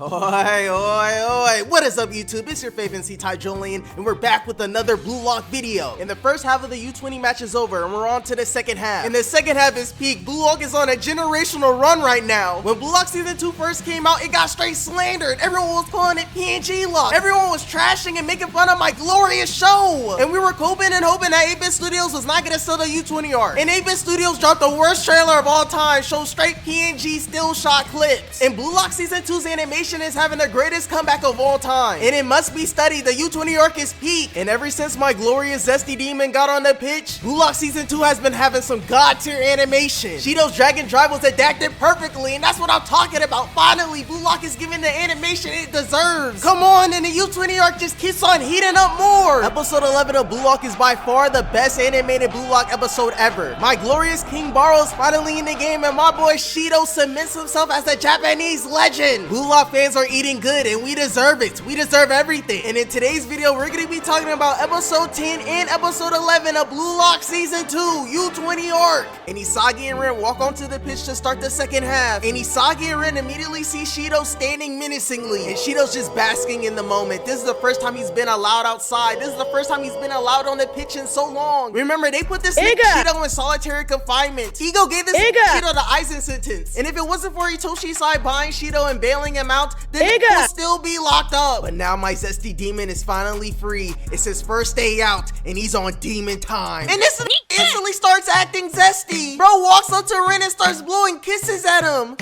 Oi, oi, oi! What is up, YouTube? It's your favorite C-Ty Julian, and we're back with another Blue Lock video. And the first half of the U20 match is over, and we're on to the second half. And the second half is peak. Blue Lock is on a generational run right now. When Blue Lock Season 2 first came out, it got straight slandered. Everyone was calling it PNG Lock. Everyone was trashing and making fun of my glorious show. And we were hoping that 8-Bit Studios was not gonna sell the U20 art. And 8-Bit Studios dropped the worst trailer of all time, showed straight PNG still shot clips. And Blue Lock Season 2's animation is having the greatest comeback of all time, and it must be studied. The U20 arc is peak, and ever since my glorious Zesty Demon got on the pitch, Blue Lock Season 2 has been having some god tier animation. Shidou's Dragon Drive was adapted perfectly, and that's what I'm talking about. Finally, Blue Lock is giving the animation it deserves. Come on, and the U20 arc just keeps on heating up more. Episode 11 of Blue Lock is by far the best animated Blue Lock episode ever. My glorious King Barou is finally in the game, and my boy Shidou cements himself as a Japanese legend. Blue Lock fans are eating good, and we deserve it. We deserve everything. And in today's video, we're going to be talking about episode 10 and episode 11 of Blue Lock Season 2 U20 arc. And Isagi and Ren walk onto the pitch to start the second half, and Isagi and Ren immediately see Shidou standing menacingly, and Shidou's just basking in the moment. This is the first time he's been allowed outside. This is the first time he's been allowed on the pitch in so long. Remember, they put this Shidou in solitary confinement. Ego gave this Shidou the Eisen sentence, and if it wasn't for Itoshi Sai buying Shidou and bailing him out, then he will still be locked up. But now my Zesty Demon is finally free. It's his first day out, and he's on demon time. And this instantly starts acting zesty. Bro walks up to Ren and starts blowing kisses at him.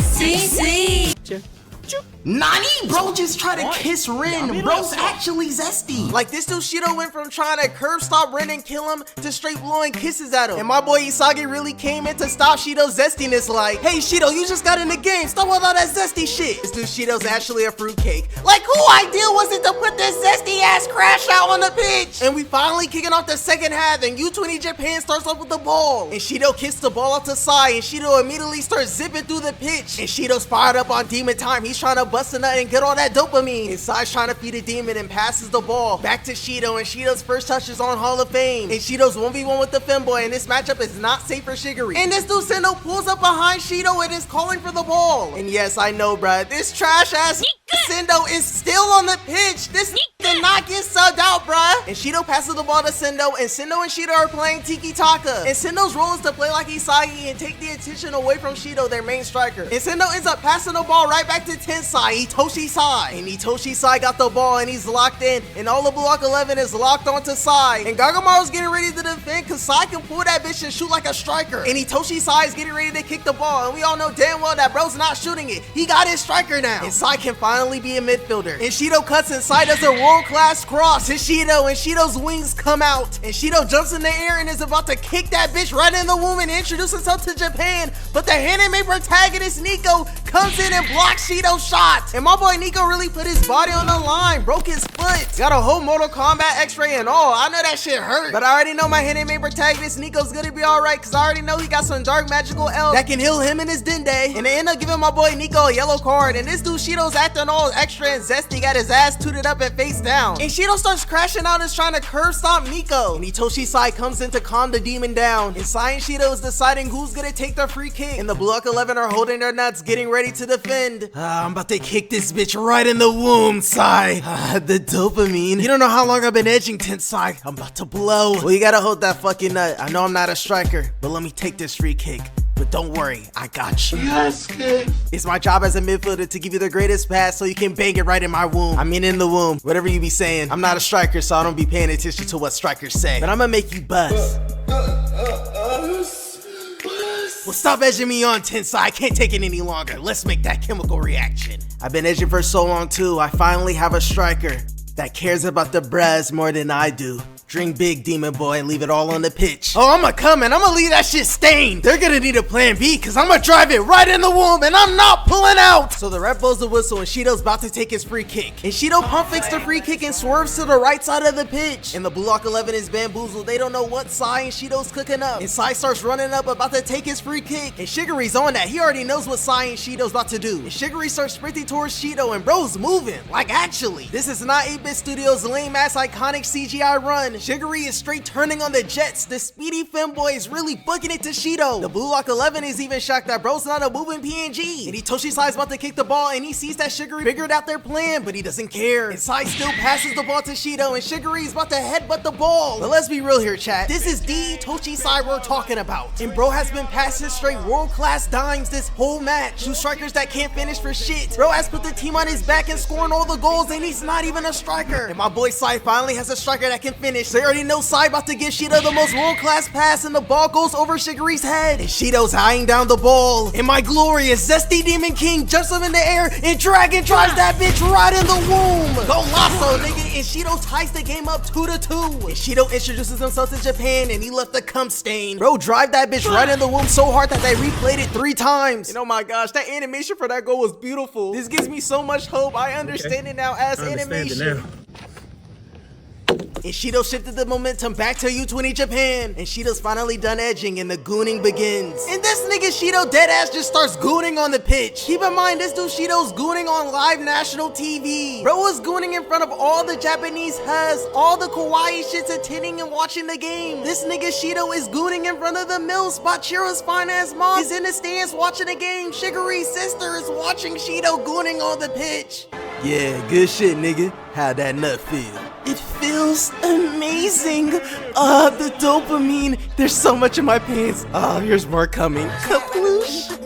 See. Nani? Bro just tried to kiss Ren. Bro's actually zesty. Like, this dude Shidou went from trying to curb stop Ren and kill him to straight blowing kisses at him. And my boy Isagi really came in to stop Shidou's zestiness, like, hey Shidou, you just got in the game. Stop with all that zesty shit. This dude Shidou's actually a fruitcake. Like, who idea was it to put this zesty ass crash out on the pitch? And we finally kicking off the second half, and U20 Japan starts off with the ball. And Shidou kicks the ball out to Sai, and Shidou immediately starts zipping through the pitch. And Shidou's fired up on demon time. He's trying to bust a nut and get all that dopamine. And Sai's trying to feed a demon and passes the ball back to Shidou, and Shidou's first touch is on Hall of Fame. And Shidou's 1v1 with the femboy, and this matchup is not safe for Shiguri. And this dude Sendo pulls up behind Shidou and is calling for the ball. And yes, I know, bruh, this trash ass Sendo is still on the pitch. This did not get subbed out, bruh. And Shidou passes the ball to Sendo, and Sendo and Shidou are playing Tiki Taka. And Sendo's role is to play like Isagi and take the attention away from Shidou, their main striker. And Sendo ends up passing the ball right back to Tensai, Itoshi Sai. And Itoshi Sai got the ball, and he's locked in. And all of Blue Lock 11 is locked onto Sai. And Gagamaru's getting ready to defend, because Sai can pull that bitch and shoot like a striker. And Itoshi Sai is getting ready to kick the ball. And we all know damn well that bro's not shooting it. He got his striker now. And Sai can finally be a midfielder. And Shidou cuts, and Sai does a world-class cross to Shidou, and Shidou's wings come out. And Shidou jumps in the air and is about to kick that bitch right in the womb and introduce himself to Japan. But the anime protagonist Nico comes in and blocks Shidou's shot. And my boy Nico really put his body on the line, broke his foot. Got a whole Mortal Kombat x-ray and all. I know that shit hurt, but I already know my anime protagonist Nico's gonna be alright, because I already know he got some dark magical elf that can heal him and his Dende. And they end up giving my boy Nico a yellow card, and this dude Shidou's acting all extra and zesty, got his ass tooted up and face down. And Shidou starts crashing out and is trying to curb stomp Nico. And Itoshi Sai comes in to calm the demon down. And Sai and Shidou is deciding who's gonna take the free kick. And the Blue Lock 11 are holding their nuts, getting ready to defend. I'm about to kick this bitch right in the womb, Sai. The dopamine. You don't know how long I've been edging, Tensai. I'm about to blow. Well, you gotta hold that fucking nut. I know I'm not a striker, but let me take this free kick. But don't worry, I got you. Yes, kid. It's my job as a midfielder to give you the greatest pass so you can bang it right in my womb. I mean, in the womb. Whatever you be saying. I'm not a striker, so I don't be paying attention to what strikers say. But I'm gonna make you bust. Well, stop edging me on, Tensai. I can't take it any longer. Let's make that chemical reaction. I've been edging for so long, too. I finally have a striker that cares about the bras more than I do. Drink big, demon boy, and leave it all on the pitch. Oh, I'ma come and I'ma leave that shit stained. They're gonna need a plan B, because I'ma drive it right in the womb and I'm not pulling out. So the ref blows the whistle, and Shidou's about to take his free kick. And Shidou pump fakes the free kick and swerves to the right side of the pitch. And the Blue Lock 11 is bamboozled. They don't know what Sai and Shidou's cooking up. And Sai starts running up, about to take his free kick. And Shiguri's on that. He already knows what Sai and Shidou's about to do. And Shiguri starts sprinting towards Shidou, and bro's moving. Like, actually. This is not 8-Bit Studios' lame ass iconic CGI run. Shiguri is straight turning on the jets. The speedy femboy is really booking it to Shidou. The Blue Lock 11 is even shocked that bro's not a moving PNG. And Itoshi Sai's about to kick the ball and he sees that Shiguri figured out their plan, but he doesn't care. And Sai still passes the ball to Shidou and Shiguri is about to headbutt the ball. But let's be real here, chat. This is the Itoshi Sai we're talking about. And bro has been passing straight world-class dimes this whole match. Two strikers that can't finish for shit. Bro has put the team on his back and scoring all the goals and he's not even a striker. And my boy Sai finally has a striker that can finish. They already know Sai about to give Shidou the most world-class pass and the ball goes over Shiguri's head. And Shidou's eyeing down the ball. And my glorious Zesty Demon King jumps up in the air and Dragon drives that bitch right in the womb. Go lasso, nigga. And Shidou ties the game up 2-2. And Shidou introduces himself to Japan and he left the cum stain. Bro drive that bitch right in the womb so hard that they replayed it 3 times. And oh my gosh, that animation for that goal was beautiful. This gives me so much hope. I understand it now as animation. And Shidou shifted the momentum back to U20 Japan. And Shidou's finally done edging and the gooning begins. And this nigga Shidou deadass just starts gooning on the pitch. Keep in mind, this dude Shidou's gooning on live national TV. Bro was gooning in front of all the Japanese has, all the kawaii shits attending and watching the game. This nigga Shidou is gooning in front of the mill spot. Chira's fine ass mom is in the stands watching the game. Shiguri's sister is watching Shidou gooning on the pitch. Yeah, good shit, nigga. How'd that nut feel? It feels amazing. The dopamine. There's so much in my pants. Here's more coming. Kaploosh.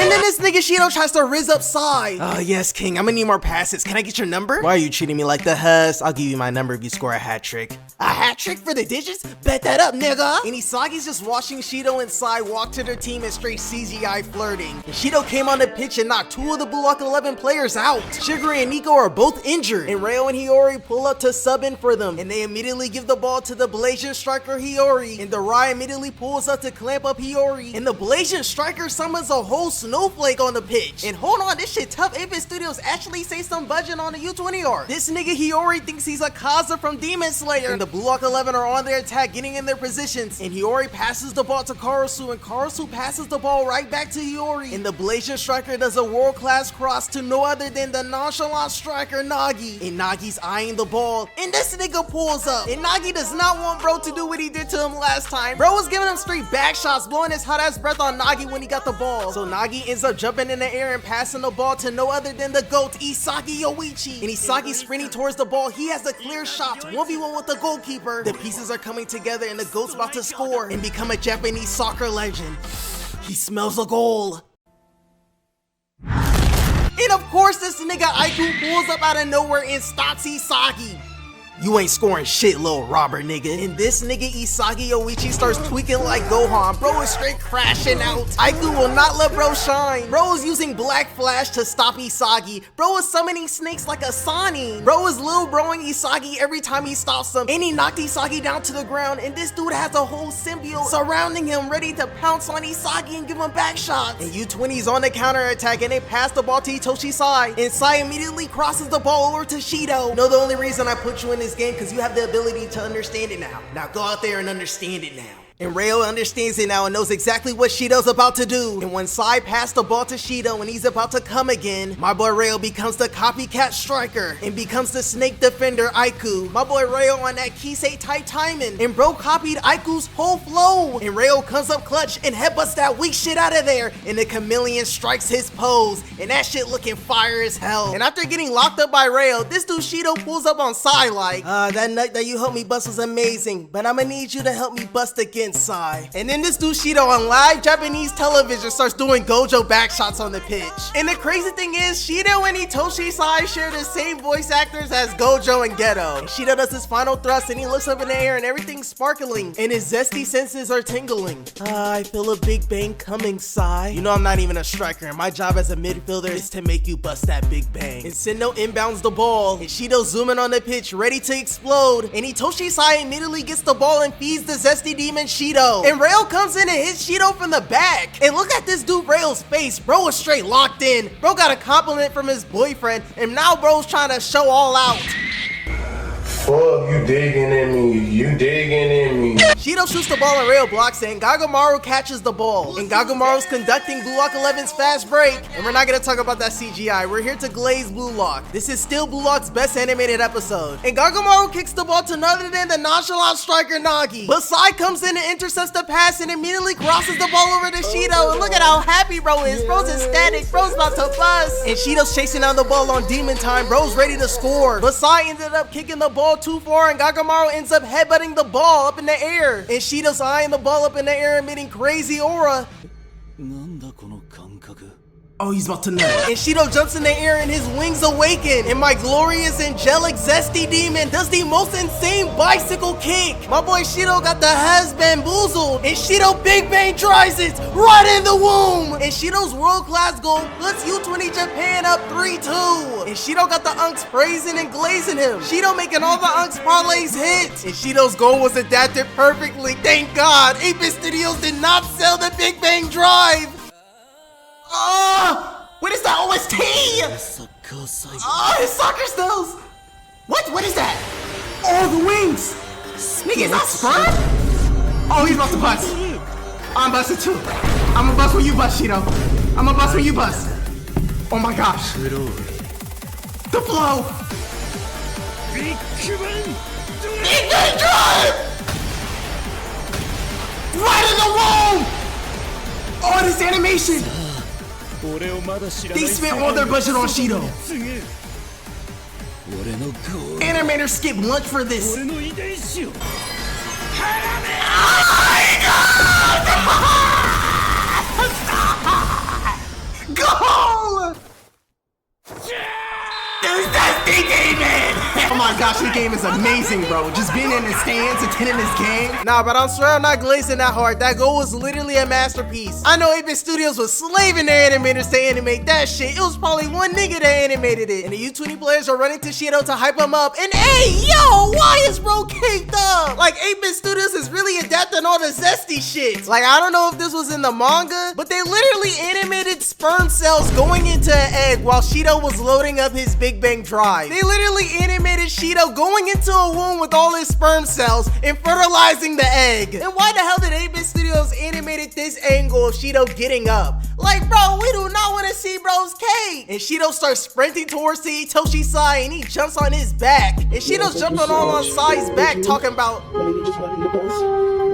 And then this nigga Shidou tries to rizz up Sai. Yes, King, I'm gonna need more passes. Can I get your number? Why are you treating me like the huss? I'll give you my number if you score a hat trick. A hat trick for the digits? Bet that up, nigga. And Isagi's just watching Shidou and Sai walk to their team and straight CGI flirting. And Shidou came on the pitch and knocked 2 of the Blue Lock 11 players out. Shiguri and Nico are both injured. And Reo and Hiori pull up to sub in for them. And they immediately give the ball to the Blasian striker Hiori. And the Rai immediately pulls up to clamp up Hiori. And the Blasian striker summons a whole snowflake on the pitch. And hold on, this shit tough. 8-Bit Studios actually say some budget on the U20 art. This nigga Hiori thinks he's a Kaza from Demon Slayer. And the Blue Lock 11 are on their attack, getting in their positions. And Hiori passes the ball to Karasu, and Karasu passes the ball right back to Hiori. And the Blasian striker does a world-class cross to no other than the nonchalant striker Nagi. And Nagi's eyeing the ball, and this nigga pulls up. And Nagi does not want bro to do what he did to him last time. Bro was giving him straight back shots, blowing his hot ass breath on Nagi when he got the ball. So Nagi ends up jumping in the air and passing the ball to no other than the GOAT, Isagi Yoichi. And Isagi sprinting towards the ball. He has a clear shot, 1v1 with the goalkeeper. The pieces are coming together and the GOAT's about to score and become a Japanese soccer legend. He smells a goal. And of course, this nigga Aiku pulls up out of nowhere and stops Isagi. You ain't scoring shit, little robber nigga. And this nigga Isagi Yoichi starts tweaking like Gohan. Bro is straight crashing out. Aiku will not let bro shine. Bro is using Black Flash to stop Isagi. Bro is summoning snakes like Asani. Bro is little broing Isagi every time he stops him. And he knocked Isagi down to the ground. And this dude has a whole symbiote surrounding him, ready to pounce on Isagi and give him back shots. And U20's on the counter attack and they pass the ball to Itoshi Sai. And Sai immediately crosses the ball over to Shidou. No, the only reason I put you in this game because you have the ability to understand it now. Now go out there and understand it now. And Reo understands it now and knows exactly what Shidou's about to do. And when Sai passed the ball to Shidou and he's about to come again, my boy Reo becomes the copycat striker and becomes the snake defender Aiku. My boy Reo on that Kisei type timing. And bro copied Aiku's whole flow. And Reo comes up clutch and headbutts that weak shit out of there. And the chameleon strikes his pose. And that shit looking fire as hell. And after getting locked up by Reo, this dude Shidou pulls up on Sai like, that nut that you helped me bust was amazing, but I'ma need you to help me bust again, Sai. And then this dude Shidou on live Japanese television starts doing Gojo backshots on the pitch. And the crazy thing is, Shidou and Itoshi Sai share the same voice actors as Gojo and Geto. And Shidou does his final thrust and he looks up in the air and everything's sparkling. And his zesty senses are tingling. I feel a big bang coming, Sai. You know I'm not even a striker and my job as a midfielder is to make you bust that big bang. And Sendo inbounds the ball. And Shidou zooming on the pitch, ready to explode. And Itoshi Sai immediately gets the ball and feeds the zesty demon Shidou. And Rail comes in and hits Shidou from the back. And look at this dude Rail's face. Bro is straight locked in. Bro got a compliment from his boyfriend. And now bro's trying to show all out. Fuck, you digging in me. You digging in me. Shidou shoots the ball and rail blocks it, and Gagamaru catches the ball. And Gagamaru's conducting Blue Lock 11's fast break. And we're not gonna talk about that CGI. We're here to glaze Blue Lock. This is still Blue Lock's best animated episode. And Gagamaru kicks the ball to none other than the nonchalant striker Nagi. But Sai comes in and intercepts the pass and immediately crosses the ball over to Shidou. And look at how happy bro is. Bro's ecstatic. Bro's about to bust. And Shidou's chasing down the ball on demon time. Bro's ready to score. But Sai ended up kicking the ball too far, and Gagamaru ends up headbutting the ball up in the air. And Shidou's eyeing the ball up in the air, emitting crazy aura. Oh, he's about to nut. And Shidou jumps in the air and his wings awaken. And my glorious, angelic, zesty demon does the most insane bicycle kick. My boy Shidou got the has bamboozled. And Shidou Big Bang tries it right in the womb. And Shidou's world-class goal puts U20 Japan up 3-2. And Shidou got the unks praising and glazing him. Shidou making all the unks parlays hit. And Shidou's goal was adapted perfectly. Thank God. 8-Bit Studios did not sell the Big Bang Drive. What is that OST? His soccer stills. What is that? Oh, the wings. Nigga, is that sperm? Oh, he's about to bust. I'm busting too. I'm gonna bust when you bust, Shidou. I'm gonna bust when you bust. Oh my gosh. The flow. Big Bang Drive. Right in the womb. Oh, this animation. They spent all their budget on Shidou. Animators skip lunch for this. Oh my God! Goal! There's that big game, man! Oh my gosh, this game is amazing, bro. Just being in the stands, attending this game. Nah, but I'm swear I'm not glazing that hard. That goal was literally a masterpiece. I know 8-Bit Studios was slaving their animators to animate that shit. It was probably one nigga that animated it. And the U20 players are running to Shidou to hype him up. And hey, yo, why is bro caked up? Like 8-Bit Studios is really adapting all the zesty shit. Like, I don't know if this was in the manga, but they literally animated sperm cells going into an egg while Shidou was loading up his Big Bang Drive. They literally animated Shidou going into a womb with all his sperm cells and fertilizing the egg. And why the hell did 8-Bit Studios animated this angle of Shidou getting up? Like, bro, we do not want to see bro's cake. And Shidou starts sprinting towards the Itoshi Sai and he jumps on his back. And Shidou's jumping on Sai's back talking about...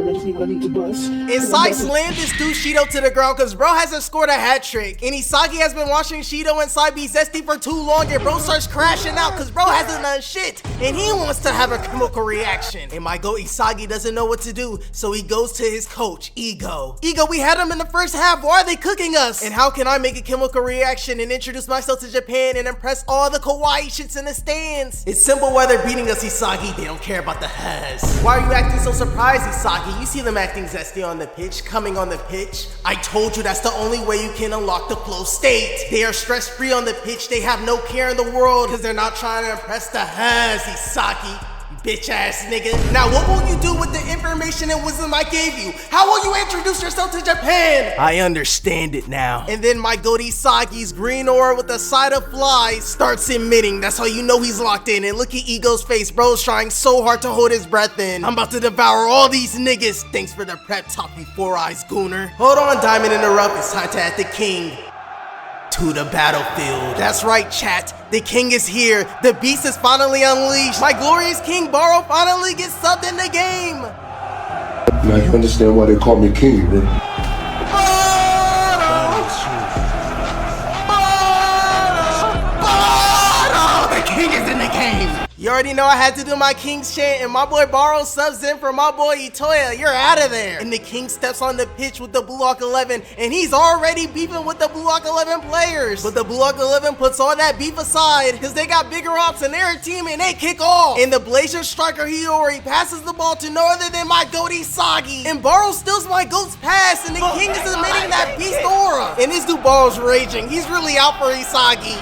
And Sai slammed this dude Shidou to the ground because bro hasn't scored a hat trick. And Isagi has been watching Shidou and Sai be zesty for too long and bro starts crashing out because bro hasn't done shit. And he wants to have a chemical reaction. And my goat Isagi doesn't know what to do, so he goes to his coach, Ego. Ego, we had him in the first half. Why are they cooking us? And how can I make a chemical reaction and introduce myself to Japan and impress all the kawaii shits in the stands? It's simple why they're beating us, Isagi. They don't care about the has. Why are you acting so surprised, Isagi? You see them acting zesty on the pitch, coming on the pitch. I told you that's the only way you can unlock the flow state. They are stress-free on the pitch. They have no care in the world because they're not trying to impress the has, Isagi. Bitch ass nigga. Now what will you do with the information and wisdom I gave you? How will you introduce yourself to Japan? I understand it now. And then my goat Isagi's green aura with a side of flies starts emitting. That's how you know he's locked in. And look at Ego's face. Bro's trying so hard to hold his breath in. I'm about to devour all these niggas. Thanks for the prep talk, you 4 eyes gooner. Hold on, Diamond in the Rough. It's time to add the king to the battlefield. That's right, chat. The king is here. The beast is finally unleashed. My glorious king Barou finally gets subbed in the game. Now you understand why they call me king, right? Barou! The king is in the game. You already know I had to do my king's chant, and my boy Barou subs in for my boy Itoya. You're out of there. And the king steps on the pitch with the Blue Lock 11, and he's already beefing with the Blue Lock 11 players. But the Blue Lock 11 puts all that beef aside, because they got bigger ops in their team, and they kick off. And the Blazer striker Hiori passes the ball to no other than my goat Isagi. And Barou steals my goat's pass, and the king is emitting that beast aura. And this dude Barou's raging. He's really out for Isagi.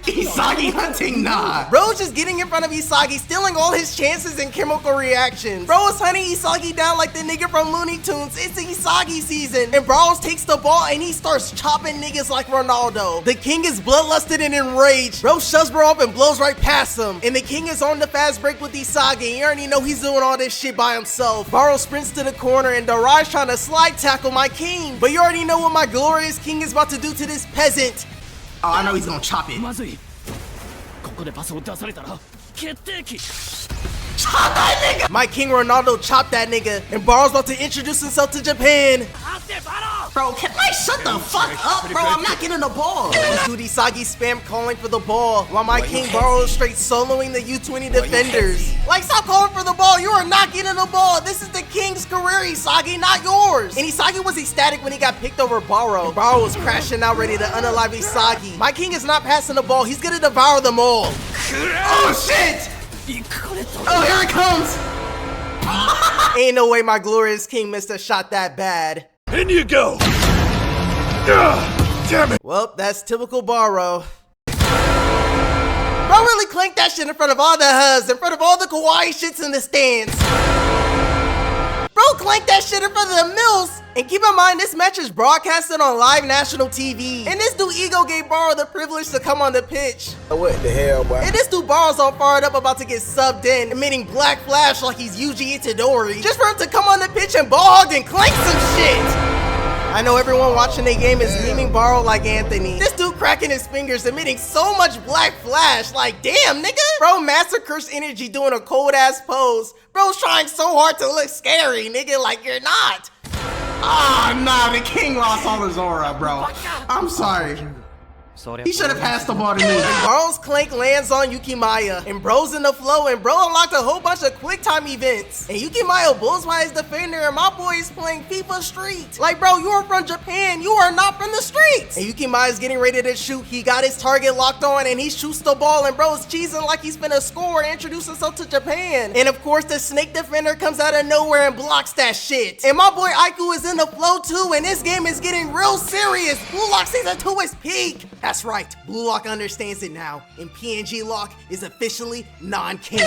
Isagi hunting, nah. Bro's just getting in front of Isagi, stealing all his chances and chemical reactions. Bro is hunting Isagi down like the nigga from Looney Tunes. It's Isagi season. And Barou takes the ball and he starts chopping niggas like Ronaldo. The king is bloodlusted and enraged. Bro shoves Bro up and blows right past him. And the king is on the fast break with Isagi. You already know he's doing all this shit by himself. Barou sprints to the corner and Darai's trying to slide tackle my king. But you already know what my glorious king is about to do to this peasant. Oh, I know he's gonna chop it. Chop that nigga! My king Ronaldo chopped that nigga, and Barou's about to introduce himself to Japan. Bro, can I shut the fuck up, bro? I'm not getting the ball. This dude Isagi spam calling for the ball, while my king Barou is straight soloing the U20 defenders. Like, stop calling for the ball. You are not getting the ball. This is the king's career, Isagi, not yours. And Isagi was ecstatic when he got picked over Barou. Barou was crashing out, ready to unalive Isagi. My king is not passing the ball. He's gonna devour them all. Oh, shit! Oh, here it comes! Ain't no way my glorious king missed a shot that bad. In you go! Damn it! Well, that's typical Barou. Bro really clanked that shit in front of all the hubs, in front of all the kawaii shits in the stands. Bro clanked that shit in front of the mills. And keep in mind, this match is broadcasted on live national TV. And this dude Ego gave Barou the privilege to come on the pitch. What the hell, boy? And this dude Barou's all fired up about to get subbed in, emitting black flash like he's Yuji Itadori. Just for him to come on the pitch and ball hog and clank some shit. I know everyone watching the game is memeing Barou like Anthony. This dude cracking his fingers, emitting so much black flash. Like, damn, nigga. Bro, Master Curse Energy doing a cold ass pose. Bro's trying so hard to look scary, nigga, like you're not. Ah, nah, the king lost all his aura, bro. I'm sorry. He should have passed the ball to me. And Barou's clank lands on Yukimaya. And Bro's in the flow, and Bro unlocked a whole bunch of quick time events. And Yukimaya bulls by his defender, and my boy is playing FIFA Street. Like, bro, you are from Japan. You are not from the streets. And Yukimaya's getting ready to shoot. He got his target locked on, and he shoots the ball, and Bro's cheesing like he's finna score and introduce himself to Japan. And of course, the snake defender comes out of nowhere and blocks that shit. And my boy Aiku is in the flow too, and this game is getting real serious. Blue Lock Season 2 is peak. That's right, Blue Lock understands it now, and PNG Lock is officially non-king.